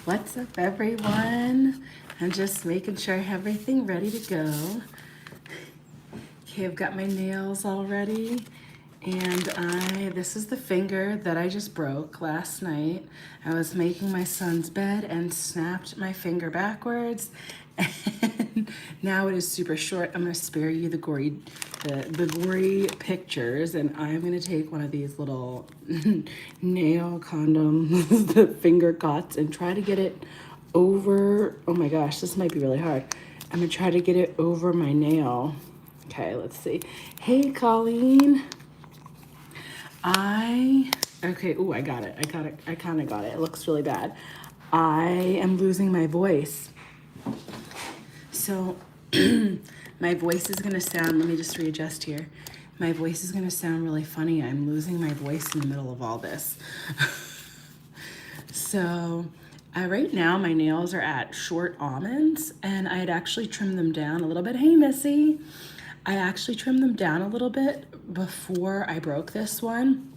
What's up, everyone? I'm just making sure I have everything ready to go. Okay, I've got my nails all ready. And this is the finger that I just broke last night. I was making my son's bed and snapped my finger backwards. And now it is super short. I'm gonna spare you the gory pictures, and I'm gonna take one of these little nail condoms, the finger cuts, and try to get it over, oh my gosh, this might be really hard. I'm gonna try to get it over my nail. Okay, let's see. Hey, Colleen. Okay, ooh, I got it. I kind of got it. It looks really bad. I am losing my voice. So my voice is going to sound, let me just readjust here. My voice is going to sound really funny. I'm losing my voice in the middle of all this. So right now my nails are at short almonds, and I had actually trimmed them down a little bit. Hey, Missy. I actually trimmed them down a little bit before I broke this one.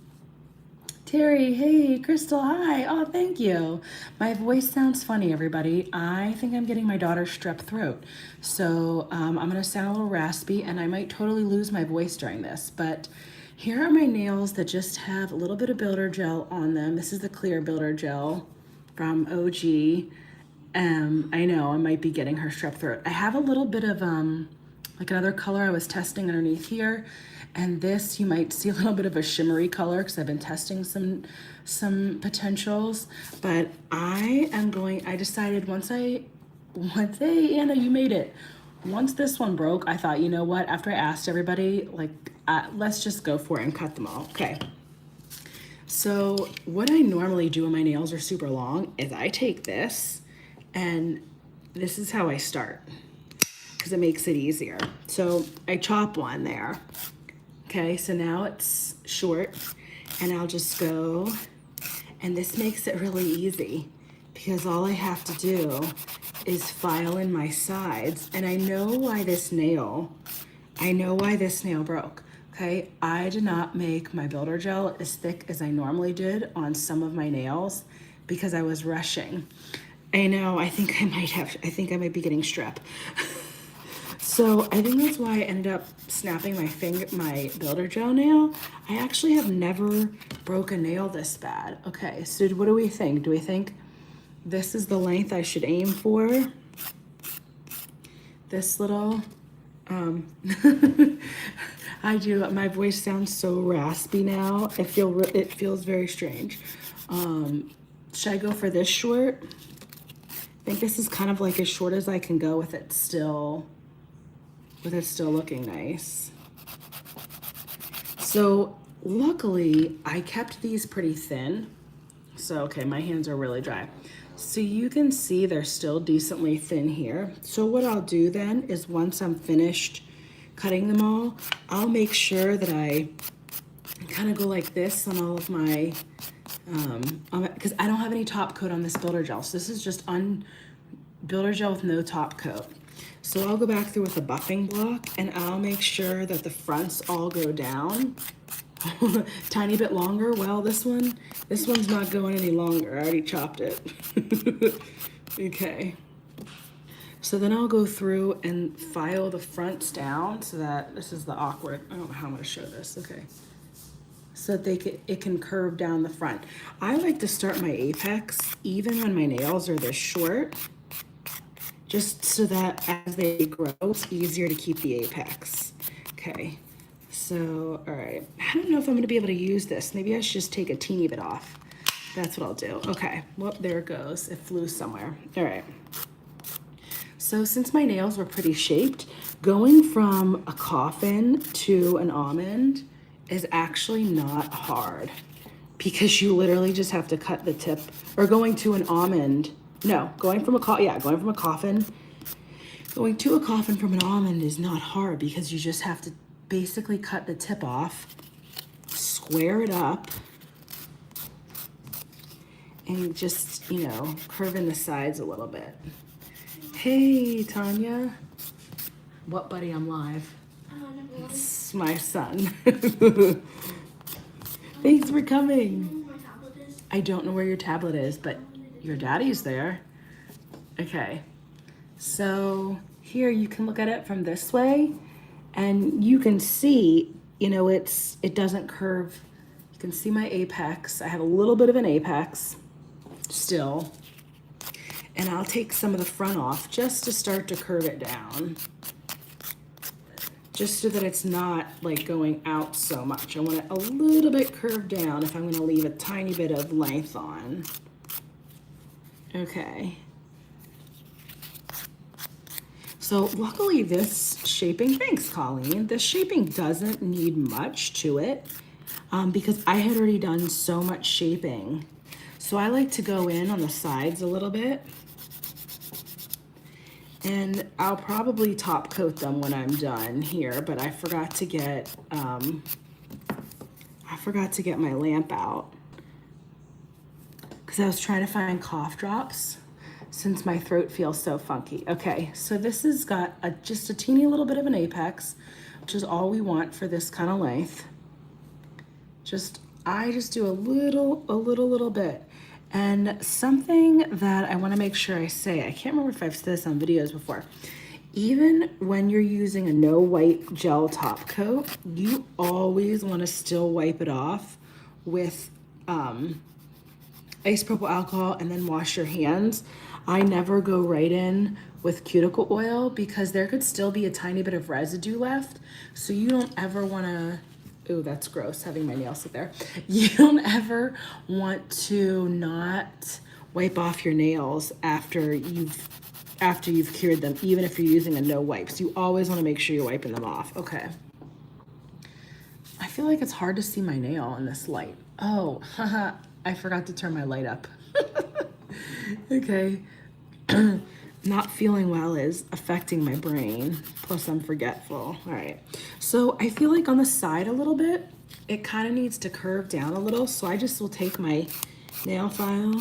Terry, hey, Crystal, hi. Oh, thank you. My voice sounds funny, everybody. I think I'm getting my daughter's strep throat. So I'm going to sound a little raspy, and I might totally lose my voice during this. But here are my nails that just have a little bit of builder gel on them. This is the clear builder gel from OG. I know I might be getting her strep throat. I have a little bit of like another color I was testing underneath here, and this you might see a little bit of a shimmery color because I've been testing some potentials. But I decided hey, Anna, you made it. Once this one broke, I thought, you know what, after I asked everybody, like, let's just go for it and cut them all. Okay. So what I normally do when my nails are super long is I take this, and this is how I start, because it makes it easier. So I chop one there. Okay, so now it's short, and I'll just go, and this makes it really easy because all I have to do is file in my sides. And I know why this nail broke. Okay, I did not make my builder gel as thick as I normally did on some of my nails because I was rushing. I know, I think I might be getting strep. So I think that's why I ended up snapping my builder gel nail. I actually have never broke a nail this bad. Okay, so what do we think? Do we think this is the length I should aim for? This little, I do, my voice sounds so raspy now. It feels very strange. Should I go for this short? I think this is kind of like as short as I can go with it still looking nice. So luckily I kept these pretty thin. So, okay, my hands are really dry. So you can see they're still decently thin here. So what I'll do then is once I'm finished cutting them all, I'll make sure that I kind of go like this on all of my, because I don't have any top coat on this builder gel. So this is just builder gel with no top coat. So I'll go back through with a buffing block, and I'll make sure that the fronts all go down. Tiny bit longer. Well, this one's not going any longer. I already chopped it. Okay. So then I'll go through and file the fronts down so that this is the awkward, I don't know how I'm gonna show this. Okay. So that it can curve down the front. I like to start my apex even when my nails are this short, just so that as they grow, it's easier to keep the apex. Okay, so, all right. I don't know if I'm gonna be able to use this. Maybe I should just take a teeny bit off. That's what I'll do. Okay, well, there it goes. It flew somewhere. All right. So since my nails were pretty shaped, going from a coffin to an almond is actually not hard because you literally just have to cut the tip, or going to an almond. No, going to a coffin from an almond is not hard because you just have to basically cut the tip off, square it up, and just, curve in the sides a little bit. Hey, Tanya. What, buddy? I'm live. It's my son. Thanks for coming. I don't know where your tablet is, but your daddy's there. Okay, so here you can look at it from this way, and you can see, you know, it doesn't curve. You can see my apex. I have a little bit of an apex still. And I'll take some of the front off just to start to curve it down. Just so that it's not like going out so much. I want it a little bit curved down if I'm gonna leave a tiny bit of length on. Okay. So luckily this shaping, thanks Colleen, this shaping doesn't need much to it because I had already done so much shaping. So I like to go in on the sides a little bit. And I'll probably top coat them when I'm done here, but I forgot to get my lamp out because I was trying to find cough drops since my throat feels so funky. Okay, so this has got just a teeny little bit of an apex, which is all we want for this kind of length. I just do a little bit. And something that I want to make sure I say, I can't remember if I've said this on videos before, even when you're using a no wipe gel top coat, you always want to still wipe it off with isopropyl alcohol and then wash your hands. I never go right in with cuticle oil because there could still be a tiny bit of residue left. So you don't ever want to, ooh, that's gross having my nails sit there. You don't ever want to not wipe off your nails after you've cured them, even if you're using a no wipes. You always want to make sure you're wiping them off. Okay. I feel like it's hard to see my nail in this light. Oh, haha, I forgot to turn my light up. Okay. Not feeling well is affecting my brain. Plus I'm forgetful. All right. So I feel like on the side a little bit, it kind of needs to curve down a little. So I just will take my nail file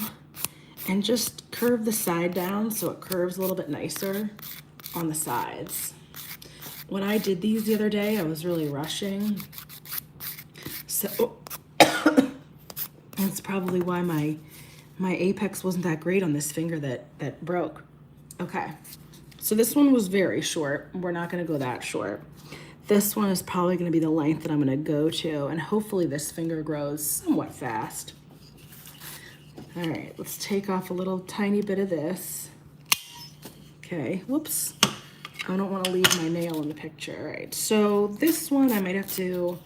and just curve the side down so it curves a little bit nicer on the sides. When I did these the other day, I was really rushing. So that's probably why my apex wasn't that great on this finger that broke. Okay, so this one was very short. We're not gonna go that short. This one is probably gonna be the length that I'm gonna go to, and hopefully this finger grows somewhat fast. All right, let's take off a little tiny bit of this. Okay, whoops. I don't wanna leave my nail in the picture. All right, so this one I might have to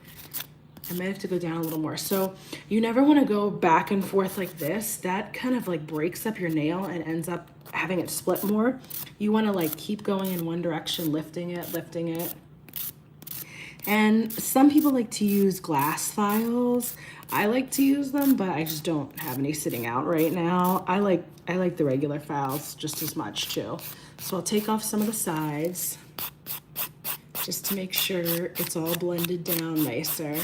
go down a little more. So you never wanna go back and forth like this. That kind of like breaks up your nail and ends up having it split more. You want to like keep going in one direction, lifting it. And some people like to use glass files. I like to use them, but I just don't have any sitting out right now. I like the regular files just as much too. So I'll take off some of the sides just to make sure it's all blended down nicer.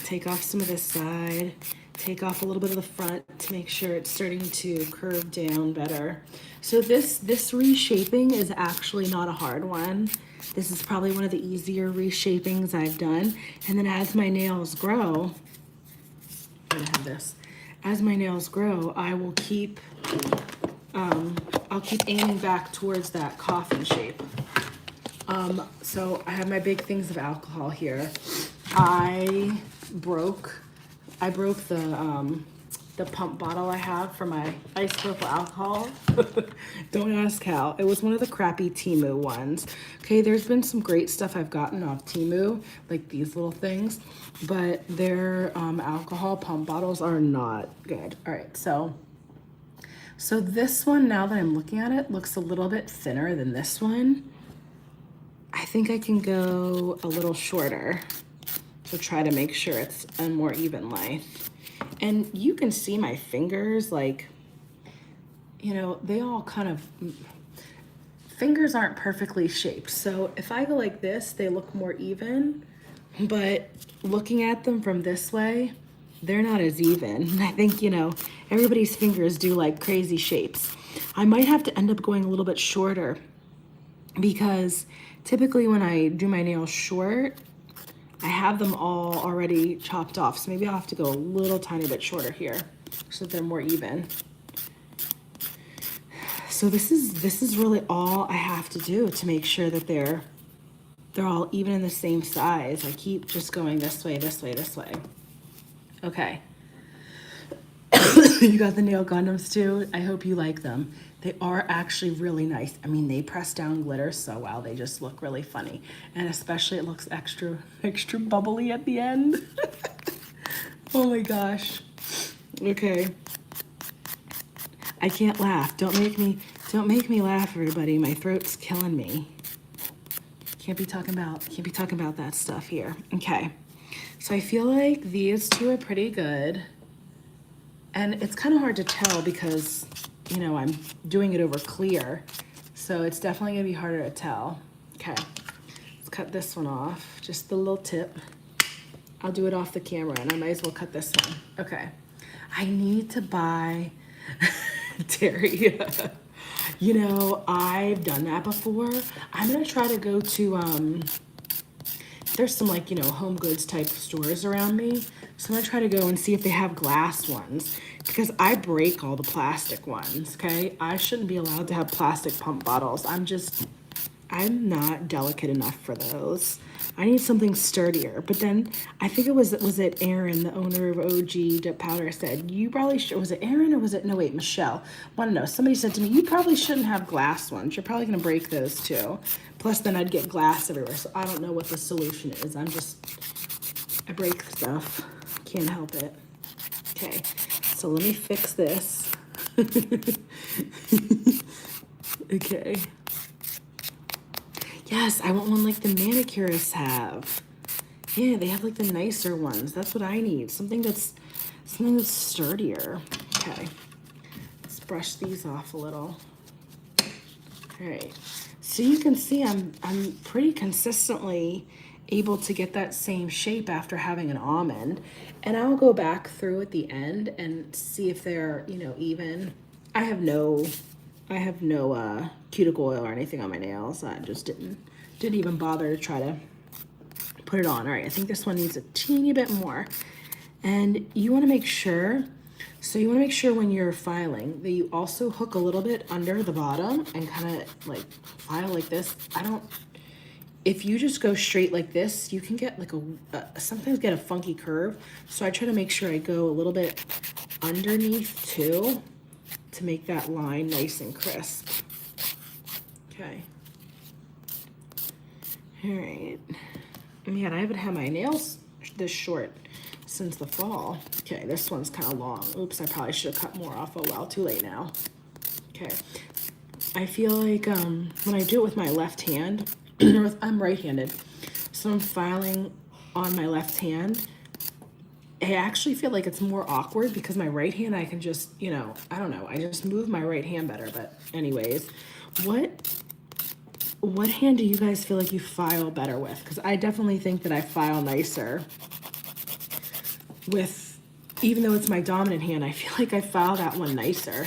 Take off some of this side. Take off a little bit of the front to make sure it's starting to curve down better. So this reshaping is actually not a hard one. This is probably one of the easier reshapings I've done. And then as my nails grow, I'm gonna have this. As my nails grow, I will keep, I'll keep aiming back towards that coffin shape. So I have my big things of alcohol here. I broke the pump bottle I have for my isopropyl alcohol. Don't ask how. It was one of the crappy Temu ones. Okay, there's been some great stuff I've gotten off Temu, like these little things, but their alcohol pump bottles are not good. All right, so this one, now that I'm looking at it, looks a little bit thinner than this one. I think I can go a little shorter to try to make sure it's a more even length. And you can see my fingers, like, you know, they all kind of, fingers aren't perfectly shaped. So if I go like this, they look more even, but looking at them from this way, they're not as even. I think, you know, everybody's fingers do like crazy shapes. I might have to end up going a little bit shorter because typically when I do my nails short, I have them all already chopped off. So maybe I'll have to go a little tiny bit shorter here. so that they're more even. So this is really all I have to do to make sure that they're all even in the same size. I keep just going this way, this way, this way. Okay. You got the nail Gundams too. I hope you like them. They are actually really nice. I mean, they press down glitter so well. They just look really funny. And especially it looks extra bubbly at the end. Oh my gosh. Okay. I can't laugh. Don't make me laugh, everybody. My throat's killing me. Can't be talking about that stuff here. Okay. So I feel like these two are pretty good. And it's kind of hard to tell because, you know, I'm doing it over clear. So it's definitely going to be harder to tell. Okay. Let's cut this one off. Just the little tip. I'll do it off the camera and I might as well cut this one. Okay. I need to buy Terry. You know, I've done that before. I'm going to try to go to, there's some like, you know, home goods type stores around me. So I'm going to try to go and see if they have glass ones because I break all the plastic ones, okay? I shouldn't be allowed to have plastic pump bottles. I'm not delicate enough for those. I need something sturdier. But then I think it was it Aaron, the owner of OG Dip Powder, said, you probably should, was it Aaron or was it, no wait, Michelle. Want to know, somebody said to me, you probably shouldn't have glass ones. You're probably going to break those too. Plus then I'd get glass everywhere. So I don't know what the solution is. I break stuff. Can't help it. Okay, so let me fix this. Okay. Yes, I want one like the manicurists have. Yeah, they have like the nicer ones. That's what I need. Something that's sturdier. Okay. Let's brush these off a little. All right. So you can see I'm pretty consistently able to get that same shape after having an almond. And I'll go back through at the end and see if they're, you know, even. I have no cuticle oil or anything on my nails. I just didn't even bother to try to put it on. All right, I think this one needs a teeny bit more. And you want to make sure, when you're filing that you also hook a little bit under the bottom and kind of like file like this. If you just go straight like this, you can get like sometimes get a funky curve. So I try to make sure I go a little bit underneath too to make that line nice and crisp. Okay. All right. Man, I haven't had my nails this short since the fall. Okay, this one's kind of long. Oops, I probably should have cut more off. Oh well, too late now. Okay. I feel like when I do it with my left hand, I'm right-handed, so I'm filing on my left hand. I actually feel like it's more awkward because my right hand, I can just, you know, I don't know. I just move my right hand better. But anyways, what hand do you guys feel like you file better with? Because I definitely think that I file nicer with, even though it's my dominant hand, I feel like I file that one nicer.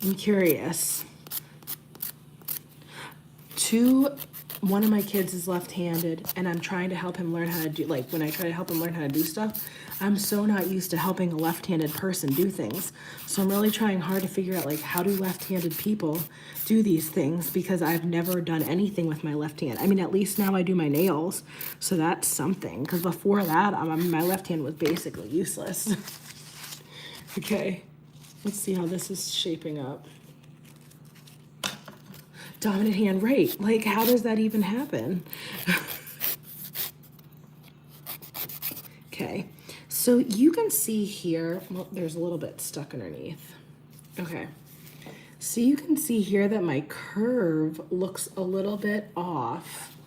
I'm curious. One of my kids is left-handed, and I'm trying to help him learn how to do, like, when I try to help him learn how to do stuff, I'm so not used to helping a left-handed person do things. So I'm really trying hard to figure out, like, how do left-handed people do these things, because I've never done anything with my left hand. I mean, at least now I do my nails, so that's something, because before that, my left hand was basically useless. Okay, let's see how this is shaping up. Dominant hand, right? Like, how does that even happen? Okay, so you can see here, well, there's a little bit stuck underneath. Okay, so you can see here that my curve looks a little bit off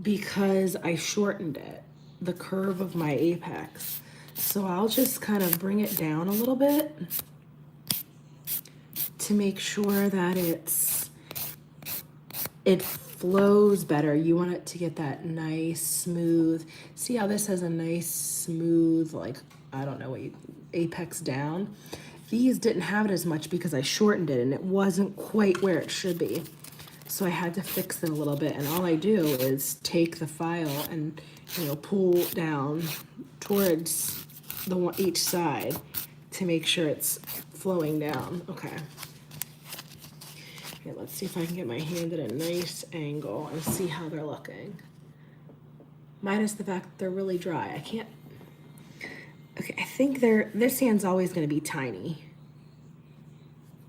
because I shortened it, the curve of my apex. So I'll just kind of bring it down a little bit to make sure that it flows better. You want it to get that nice, smooth. See how this has a nice, smooth, like, I don't know what apex down. These didn't have it as much because I shortened it and it wasn't quite where it should be. So I had to fix it a little bit. And all I do is take the file and, you know, pull down towards the one each side to make sure it's flowing down. Okay. Okay, let's see if I can get my hand at a nice angle and see how they're looking. Minus the fact that they're really dry. I can't. Okay, I think this hand's always going to be tiny.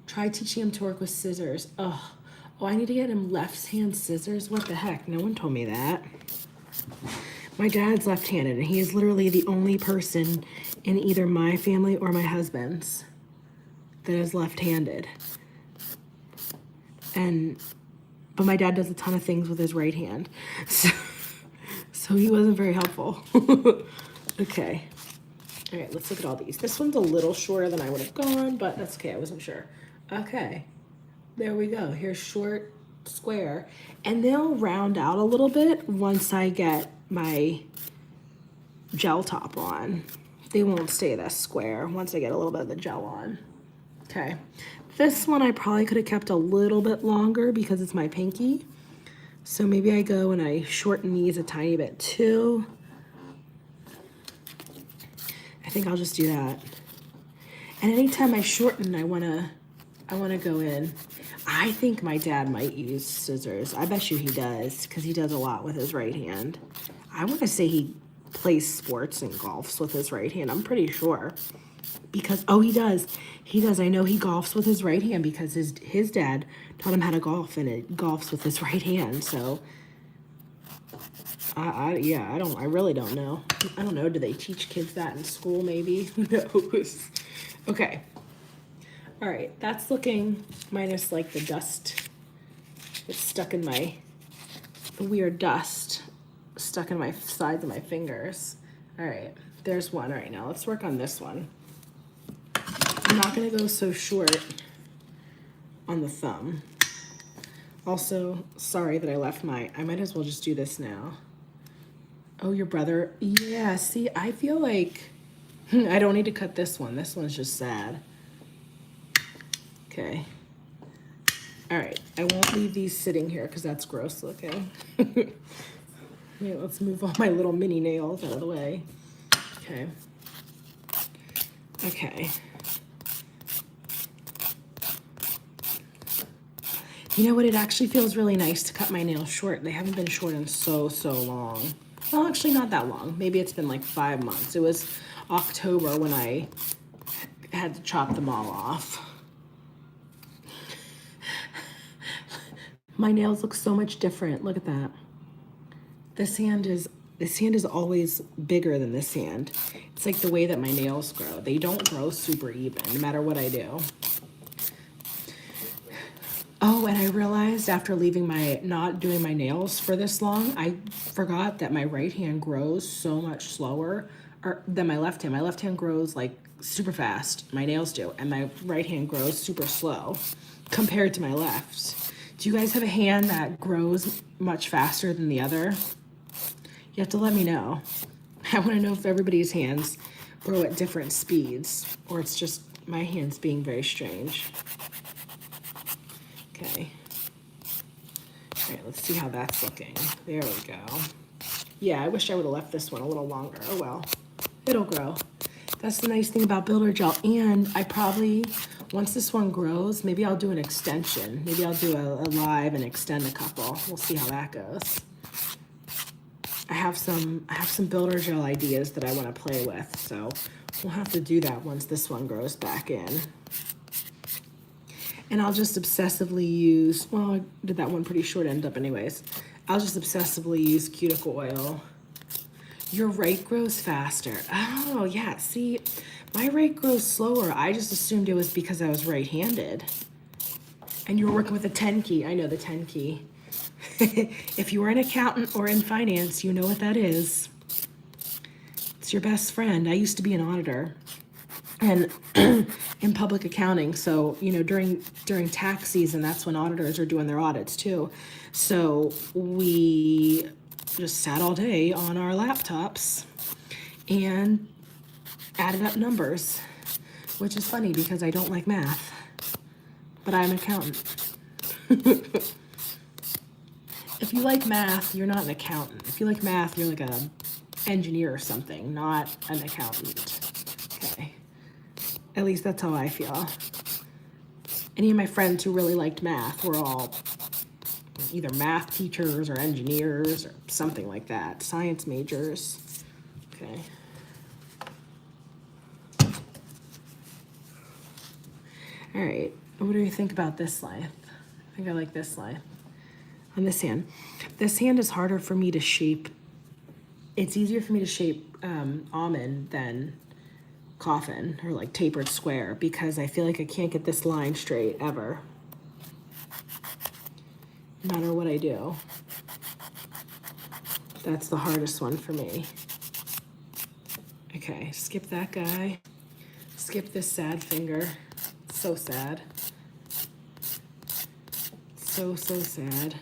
Try teaching him to work with scissors. Oh, I need to get him left-hand scissors? What the heck? No one told me that. My dad's left-handed, and he is literally the only person in either my family or my husband's that is left-handed. But my dad does a ton of things with his right hand. So he wasn't very helpful. Okay. All right, let's look at all these. This one's a little shorter than I would have gone, but that's okay. I wasn't sure. Okay. There we go. Here's short, square. And they'll round out a little bit once I get my gel top on. They won't stay this square once I get a little bit of the gel on. Okay. This one I probably could have kept a little bit longer because it's my pinky. So maybe I go and I shorten these a tiny bit too. I think I'll just do that. And anytime I shorten, I wanna go in. I think my dad might use scissors. I bet you he does, because he does a lot with his right hand. I want to say he plays sports and golfs with his right hand. I'm pretty sure. Because, oh, he does. He does. I know he golfs with his right hand because his dad taught him how to golf, and it golfs with his right hand. So, I really don't know. I don't know. Do they teach kids that in school? Maybe. Who knows? Okay. All right. That's looking minus like the dust. It's stuck in the weird dust stuck in my sides of my fingers. All right. There's one. All right. Now let's work on this one. I'm not going to go so short on the thumb. Also, sorry that I left I might as well just do this now. Oh, your brother. Yeah, see, I feel like I don't need to cut this one. This one's just sad. Okay. All right. I won't leave these sitting here because that's gross looking. Yeah, let's move all my little mini nails out of the way. Okay. Okay. You know what? It actually feels really nice to cut my nails short. They haven't been short in so long. Well, actually not that long. Maybe it's been like 5 months. It was October when I had to chop them all off. My nails look so much different. Look at that. This hand is always bigger than this hand. It's like the way that my nails grow. They don't grow super even, no matter what I do. Oh, and I realized after not doing my nails for this long, I forgot that my right hand grows so much slower than my left hand. My left hand grows like super fast, my nails do, and my right hand grows super slow compared to my left. Do you guys have a hand that grows much faster than the other? You have to let me know. I want to know if everybody's hands grow at different speeds, or it's just my hands being very strange. Okay. All right, let's see how that's looking. There we go. Yeah, I wish I would have left this one a little longer. Oh well, it'll grow. That's the nice thing about builder gel. And I probably, once this one grows, maybe I'll do an extension. Maybe I'll do a live and extend a couple. We'll see how that goes. I have some builder gel ideas that I want to play with, so we'll have to do that once this one grows back in. And I'll just obsessively use, well, I did that one pretty short end up anyways. I'll just obsessively use cuticle oil. Your right grows faster. Oh, yeah, see, my right grows slower. I just assumed it was because I was right-handed. And you were working with a 10 key. I know the 10 key. If you were an accountant or in finance, you know what that is. It's your best friend. I used to be an auditor and in public accounting. So, you know, during tax season, that's when auditors are doing their audits too. So we just sat all day on our laptops and added up numbers, which is funny because I don't like math, but I'm an accountant. If you like math, you're not an accountant. If you like math, you're like an engineer or something, not an accountant. At least that's how I feel. Any of my friends who really liked math were all either math teachers or engineers or something like that, science majors. Okay. All right, what do you think about this line? I think I like this line. On this hand. This hand is harder for me to shape. It's easier for me to shape almond than coffin or like tapered square because I feel like I can't get this line straight ever. No matter what I do. That's the hardest one for me. Okay, skip that guy. Skip this sad finger. So sad. So sad.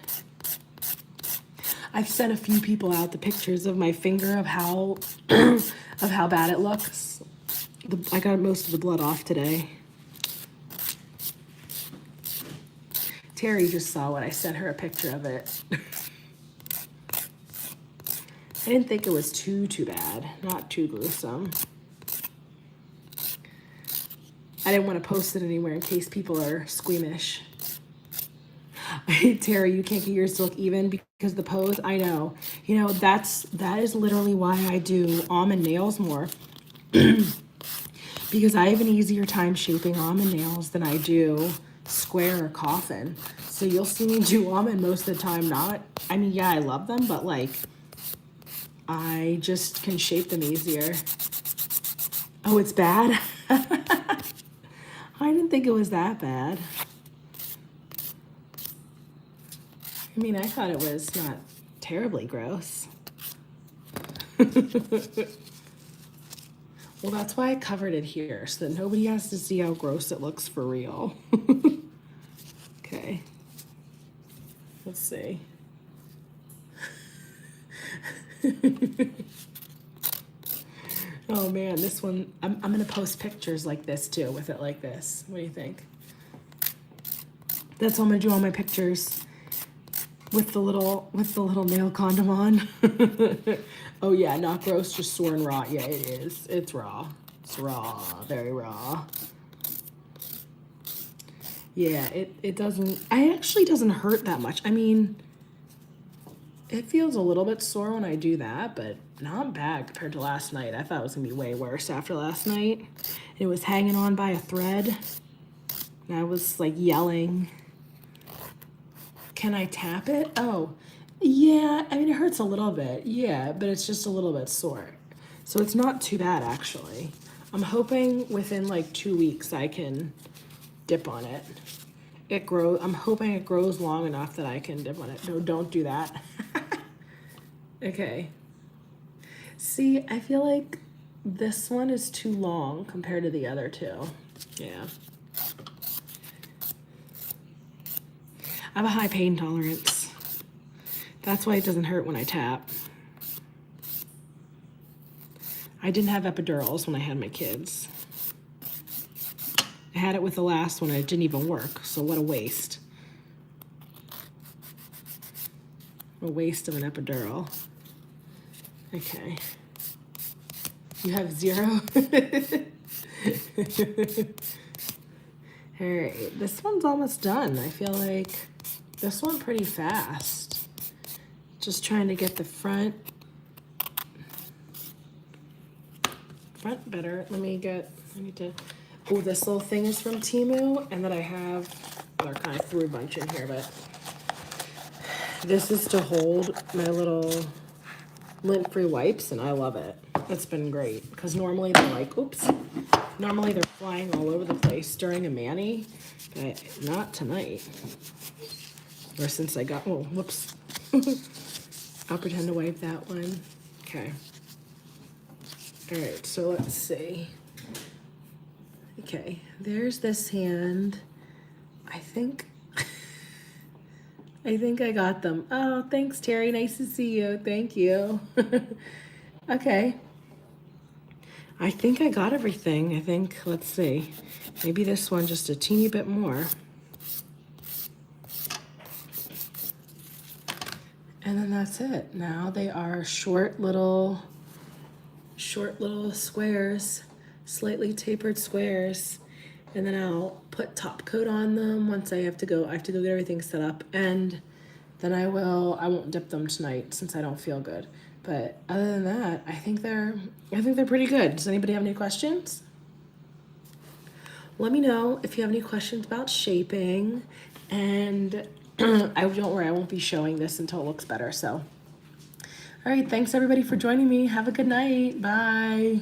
I've sent a few people out the pictures of my finger of how of how bad it looks. I got most of the blood off today. Terry just saw what I sent her a picture of it. I didn't think it was too bad, not too gruesome. I didn't want to post it anywhere in case people are squeamish. Terry, you can't get yours to look even because the pose. I know. You know, that is literally why I do almond nails more. Because I have an easier time shaping almond nails than I do square or coffin. So you'll see me do almond most of the time. I mean, yeah, I love them, but like, I just can shape them easier. Oh, it's bad? I didn't think it was that bad. I mean, I thought it was not terribly gross. Well, that's why I covered it here, so that nobody has to see how gross it looks for real. Okay. Let's see. Oh man, this one, I'm gonna post pictures like this too, with it like this. What do you think? That's how I'm gonna do all my pictures. With the little nail condom on. Oh yeah, not gross, just sore and raw. Yeah, it is. It's raw. It's raw, very raw. Yeah, it doesn't, it actually doesn't hurt that much. I mean, it feels a little bit sore when I do that, but not bad compared to last night. I thought it was gonna be way worse after last night. It was hanging on by a thread, and I was like yelling. Can I tap it? Oh, yeah, I mean, it hurts a little bit, yeah, but it's just a little bit sore. So it's not too bad, actually. I'm hoping within like 2 weeks I can dip on it. I'm hoping it grows long enough that I can dip on it. No, don't do that. Okay. See, I feel like this one is too long compared to the other two. Yeah. I have a high pain tolerance. That's why it doesn't hurt when I tap. I didn't have epidurals when I had my kids. I had it with the last one and it didn't even work, so what a waste. A waste of an epidural. Okay. You have 0? All right, this one's almost done. I feel like this one pretty fast. Just trying to get the front better. I need to, oh, this little thing is from Temu, and then I have, well, I kind of threw a bunch in here, but this is to hold my little lint-free wipes, and I love it. It's been great, because normally they're like, oops, normally they're flying all over the place during a mani, but not tonight. Or since I got, oh, whoops. I'll pretend to wipe that one. Okay. All right, so let's see. Okay, there's this hand. I think I got them. Oh, thanks, Terry. Nice to see you. Thank you. Okay. I think I got everything. I think, let's see. Maybe this one just a teeny bit more. And then that's it. Now they are short little squares. slightly tapered squares, and then I'll put top coat on them once I have to go get everything set up, and then I won't dip them tonight since I don't feel good. But other than that, I think they're pretty good. Does anybody have any questions? Let me know if you have any questions about shaping, and I don't worry, I won't be showing this until it looks better. So, all right, thanks everybody for joining me. Have a good night. Bye.